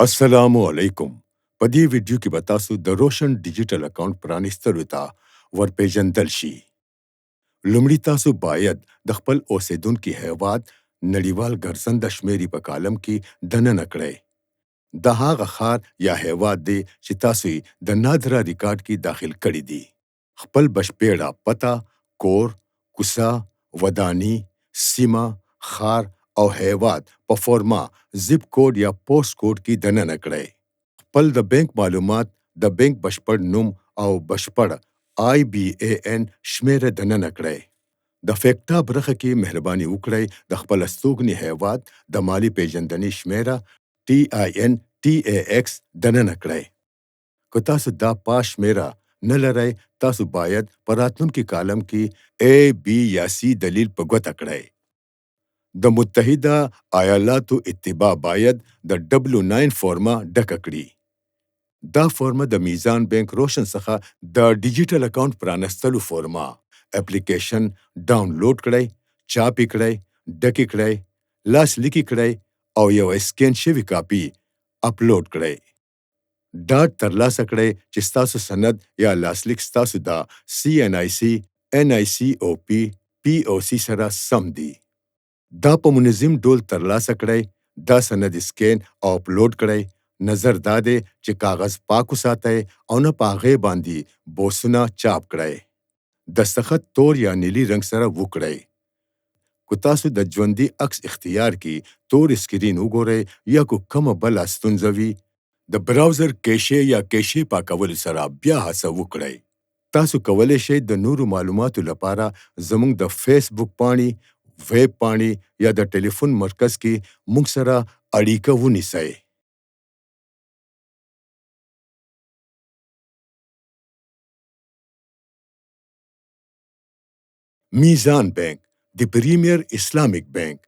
السلام علیکم. په دې ویډیو کې به تاسو د روشن ډیجیټل اکاونټ پرانیستلو ته ورپېژندل شي. لومړی تاسو باید د خپل اوسیدونکي هیواد نړیوال ګرځنده شمیرې په کالم کې دننه کړئ. د هغه ښار یا هیواد دی چې تاسو یې د نادره ریکارډ کې داخل کړی دی. خپل بشپړه پته، کور، کوڅه، وداني، سیمه، ښار او هیواد په فورما زیپ کوډ یا پوسټ کوډ کې دننه کړئ. خپل د بانک معلومات، د بانک بشپړ نوم او بشپړ IBAN شمیره دننه کړئ. د فیکټا برخه کې مهرباني وکړئ د خپل استوګنې هیواد د مالی پیژندنې شمیره TIN-TAX دننه کړئ. که تاسو دا پاس شمیره نه لرئ، تاسو باید په راتلونکي کالم کې A, B یا C دلیل په ګوته کړئ. د متحده ایالاتو اتباع باید د W9 فورمه ډکه کړي. دا فورمه د میزان بانک روشن څخه د ډیجیټل اکاونټ پرانستلو فورمه اپلیکیشن ډاونلوډ کړئ، چاپ کړئ، ډکې کړئ، لاسلیکي کړئ او یو اسکین شوی کاپي اپلوډ کړئ. ډاډ ترلاسه کړئ چې ستاسو سند یا لاسلیک ستاسو د CNIC، NICOP، POC سره سم دی. دا په منظم ډول ترلاسه کړئ. دا سند اسکین او اپلوډ کړئ. نظر دا دی چې کاغذ پاک وساتئ او نه په هغې باندې بوسونه چاپ کړئ. دستخط تور یا نیلي رنګ سره وکړئ. که تاسو د ژوندي عکس اختیار کې تور سکرین وګورئ یا کومه بله ستونزه وي، د براوزر کیشې یا کیشې پاکولو سره بیا هڅه وکړئ. تاسو کولی شئ د نورو معلوماتو لپاره زموږ د فیسبوک پاڼې، ویب پاڼې یا د ټلیفون مرکز کې موږ سره اړیکه ونیسئ. میزان بانک د پریمیر اسلامیک بانک